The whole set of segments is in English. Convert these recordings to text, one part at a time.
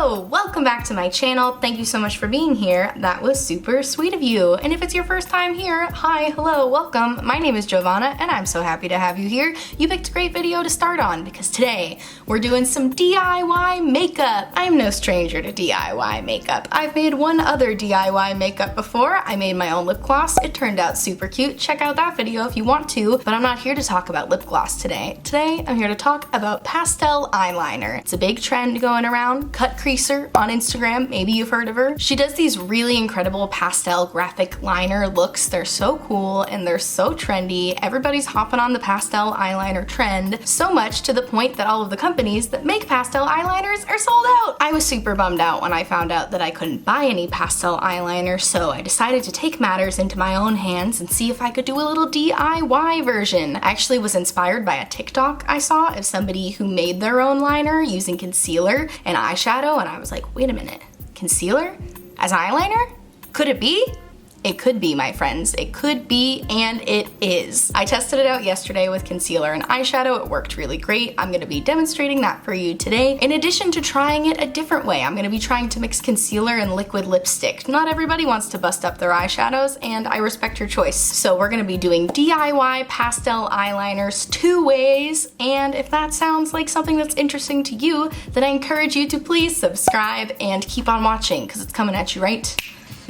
Hello! Welcome back to my channel. Thank you so much for being here. That was super sweet of you. And if it's your first time here, hi, hello, welcome. My name is Giovanna and I'm so happy to have you here. You picked a great video to start on because today we're doing some DIY makeup. I'm no stranger to DIY makeup. I've made one other DIY makeup before. I made my own lip gloss. It turned out super cute. Check out that video if you want to, but I'm not here to talk about lip gloss today. Today I'm here to talk about pastel eyeliner. It's a big trend going around. Cut Creaser on Instagram, maybe you've heard of her. She does these really incredible pastel graphic liner looks. They're so cool and they're so trendy. Everybody's hopping on the pastel eyeliner trend, so much to the point that all of the companies that make pastel eyeliners are sold out. I was super bummed out when I found out that I couldn't buy any pastel eyeliner, so I decided to take matters into my own hands and see if I could do a little DIY version. I actually was inspired by a TikTok I saw of somebody who made their own liner using concealer and eyeshadow, and I was like, wait a minute, concealer as eyeliner? Could it be? It could be, my friends. It could be, and it is. I tested it out yesterday with concealer and eyeshadow. It worked really great. I'm gonna be demonstrating that for you today. In addition to trying it a different way, I'm gonna be trying to mix concealer and liquid lipstick. Not everybody wants to bust up their eyeshadows, and I respect your choice. So we're gonna be doing DIY pastel eyeliners 2 ways, and if that sounds like something that's interesting to you, then I encourage you to please subscribe and keep on watching, because it's coming at you right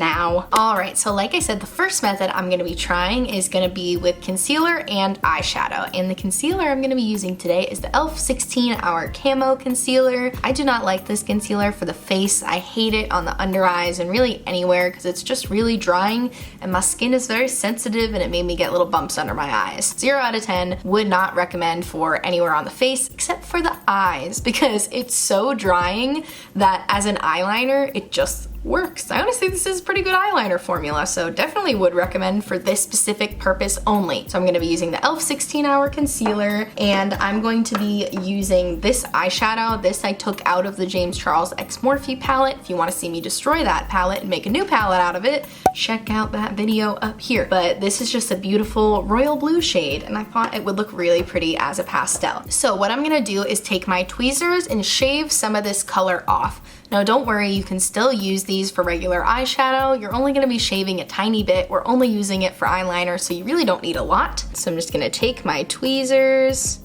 now. Alright, so like I said, the first method I'm going to be trying is going to be with concealer and eyeshadow. And the concealer I'm going to be using today is the e.l.f. 16 Hour Camo Concealer. I do not like this concealer for the face. I hate it on the under eyes and really anywhere because it's just really drying and my skin is very sensitive and it made me get little bumps under my eyes. 0 out of 10, would not recommend for anywhere on the face except for the eyes because it's so drying that as an eyeliner, it just works. I honestly think this is a pretty good eyeliner formula, so definitely would recommend for this specific purpose only. So I'm going to be using the e.l.f. 16 Hour Concealer, and I'm going to be using this eyeshadow. This I took out of the James Charles X Morphe palette. If you want to see me destroy that palette and make a new palette out of it, check out that video up here. But this is just a beautiful royal blue shade, and I thought it would look really pretty as a pastel. So what I'm going to do is take my tweezers and shave some of this color off. Now don't worry, you can still use these for regular eyeshadow. You're only gonna be shaving a tiny bit. We're only using it for eyeliner, so you really don't need a lot. So I'm just gonna take my tweezers,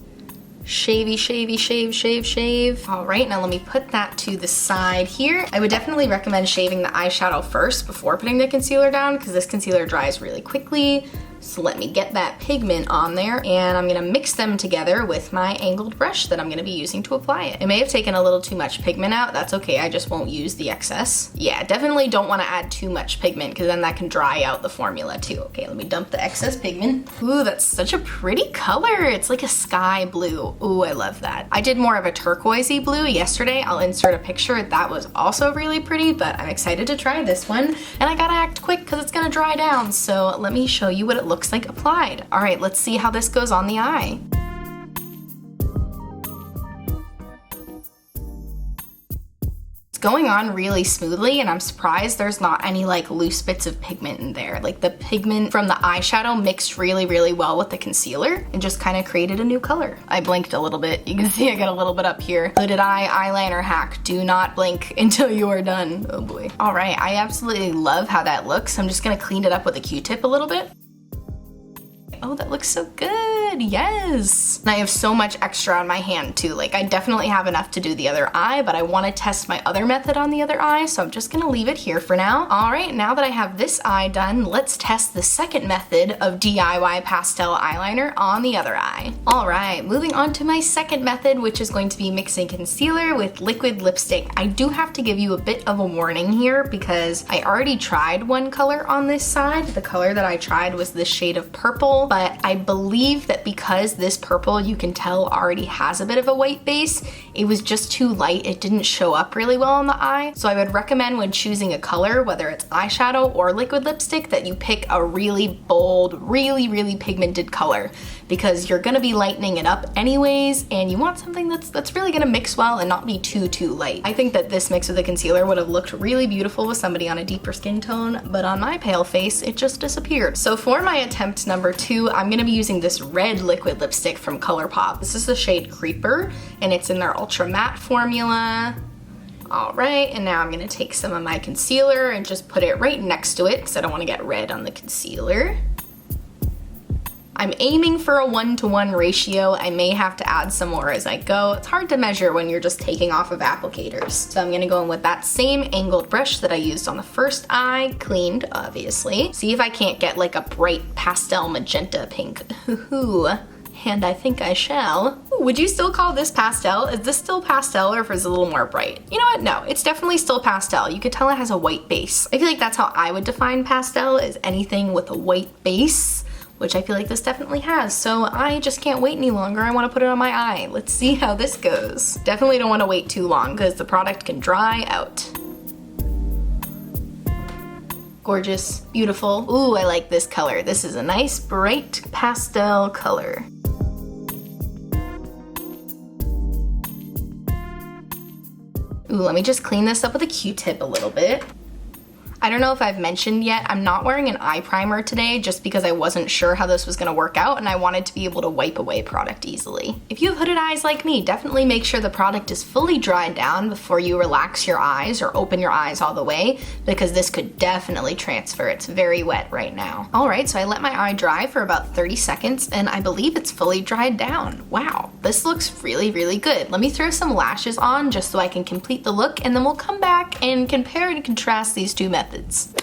shavy, shavy, shave, shave, shave. All right, now let me put that to the side here. I would definitely recommend shaving the eyeshadow first before putting the concealer down because this concealer dries really quickly. So let me get that pigment on there, and I'm gonna mix them together with my angled brush that I'm gonna be using to apply it. It may have taken a little too much pigment out. That's okay, I just won't use the excess. Yeah, definitely don't wanna add too much pigment because then that can dry out the formula too. Okay, let me dump the excess pigment. Ooh, that's such a pretty color. It's like a sky blue. Ooh, I love that. I did more of a turquoisey blue yesterday. I'll insert a picture. That was also really pretty, but I'm excited to try this one. And I gotta act quick because it's gonna dry down. So let me show you what it looks like applied. All right, let's see how this goes on the eye. It's going on really smoothly, and I'm surprised there's not any like loose bits of pigment in there. Like the pigment from the eyeshadow mixed really, really well with the concealer and just kind of created a new color. I blinked a little bit. You can see I got a little bit up here. Hooded eye eyeliner hack. Do not blink until you are done. Oh boy. All right, I absolutely love how that looks. I'm just gonna clean it up with a Q-tip a little bit. Oh, that looks so good, yes. And I have so much extra on my hand too. Like I definitely have enough to do the other eye, but I wanna test my other method on the other eye, so I'm just gonna leave it here for now. All right, now that I have this eye done, let's test the second method of DIY pastel eyeliner on the other eye. All right, moving on to my second method, which is going to be mixing concealer with liquid lipstick. I do have to give you a bit of a warning here because I already tried one color on this side. The color that I tried was this shade of purple, but I believe that because this purple, you can tell, already has a bit of a white base, it was just too light. It didn't show up really well on the eye. So I would recommend when choosing a color, whether it's eyeshadow or liquid lipstick, that you pick a really bold, really, really pigmented color because you're gonna be lightening it up anyways, and you want something that's really gonna mix well and not be too light. I think that this mix with the concealer would have looked really beautiful with somebody on a deeper skin tone, but on my pale face, it just disappeared. So for my attempt number 2, I'm gonna be using this red liquid lipstick from ColourPop. This is the shade Creeper, and it's in their Ultra Matte formula. All right, and now I'm gonna take some of my concealer and just put it right next to it because I don't wanna get red on the concealer. I'm aiming for a 1-to-1 ratio. I may have to add some more as I go. It's hard to measure when you're just taking off of applicators. So I'm gonna go in with that same angled brush that I used on the first eye, cleaned, obviously. See if I can't get like a bright pastel magenta pink. And I think I shall. Would you still call this pastel? Is this still pastel or is it a little more bright? You know what? No, it's definitely still pastel. You could tell it has a white base. I feel like that's how I would define pastel, is anything with a white base, which I feel like this definitely has. So I just can't wait any longer. I wanna put it on my eye. Let's see how this goes. Definitely don't wanna wait too long because the product can dry out. Gorgeous, beautiful. Ooh, I like this color. This is a nice bright pastel color. Ooh, let me just clean this up with a Q-tip a little bit. I don't know if I've mentioned yet, I'm not wearing an eye primer today just because I wasn't sure how this was gonna work out and I wanted to be able to wipe away product easily. If you have hooded eyes like me, definitely make sure the product is fully dried down before you relax your eyes or open your eyes all the way, because this could definitely transfer. It's very wet right now. All right, so I let my eye dry for about 30 seconds and I believe it's fully dried down. Wow, this looks really, really good. Let me throw some lashes on just so I can complete the look and then we'll come back and compare and contrast these two methods.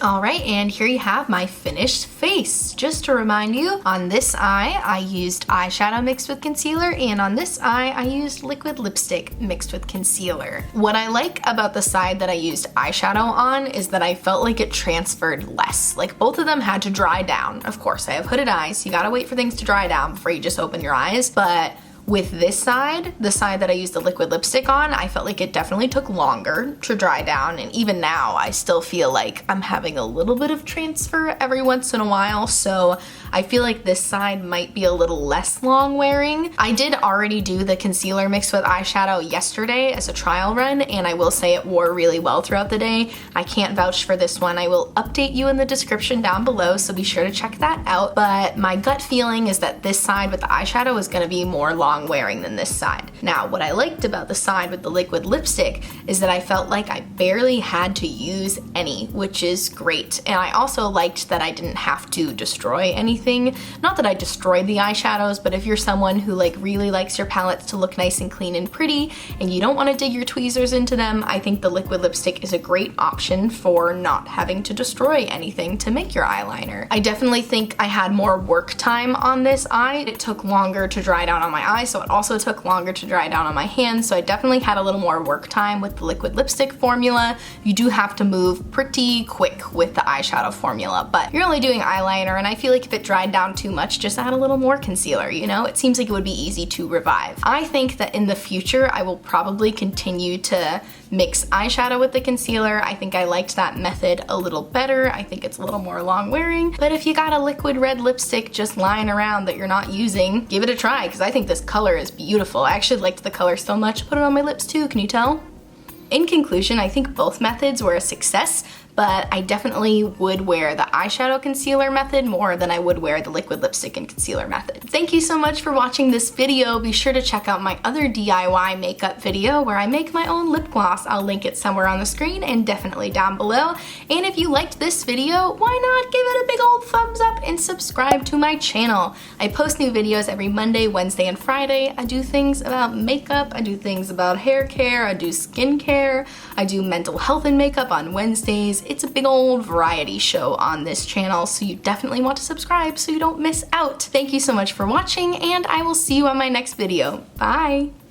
All right, and here you have my finished face. Just to remind you, on this eye, I used eyeshadow mixed with concealer, and on this eye, I used liquid lipstick mixed with concealer. What I like about the side that I used eyeshadow on is that I felt like it transferred less. Like both of them had to dry down. Of course, I have hooded eyes, so you gotta wait for things to dry down before you just open your eyes, but with this side, the side that I used the liquid lipstick on, I felt like it definitely took longer to dry down, and even now I still feel like I'm having a little bit of transfer every once in a while, so I feel like this side might be a little less long wearing. I did already do the concealer mixed with eyeshadow yesterday as a trial run, and I will say it wore really well throughout the day. I can't vouch for this one. I will update you in the description down below, so be sure to check that out, but my gut feeling is that this side with the eyeshadow is gonna be more long wearing than this side. Now, what I liked about the side with the liquid lipstick is that I felt like I barely had to use any, which is great. And I also liked that I didn't have to destroy anything. Not that I destroyed the eyeshadows, but if you're someone who like really likes your palettes to look nice and clean and pretty, and you don't want to dig your tweezers into them, I think the liquid lipstick is a great option for not having to destroy anything to make your eyeliner. I definitely think I had more work time on this eye. It took longer to dry down on my eyes, so it also took longer to dry down on my hands, so I definitely had a little more work time with the liquid lipstick formula. You do have to move pretty quick with the eyeshadow formula, but you're only doing eyeliner, and I feel like if it dried down too much, just add a little more concealer, you know? It seems like it would be easy to revive. I think that in the future, I will probably continue to mix eyeshadow with the concealer. I think I liked that method a little better. I think it's a little more long wearing, but if you got a liquid red lipstick just lying around that you're not using, give it a try, because I think this color is beautiful. I actually liked the color so much. Put it on my lips too, can you tell? In conclusion, I think both methods were a success, but I definitely would wear the eyeshadow concealer method more than I would wear the liquid lipstick and concealer method. Thank you so much for watching this video. Be sure to check out my other DIY makeup video where I make my own lip gloss. I'll link it somewhere on the screen and definitely down below. And if you liked this video, why not give it a big old thumbs up and subscribe to my channel. I post new videos every Monday, Wednesday, and Friday. I do things about makeup, I do things about hair care, I do skincare, I do mental health and makeup on Wednesdays. It's a big old variety show on this channel, so you definitely want to subscribe so you don't miss out. Thank you so much for watching, and I will see you on my next video. Bye!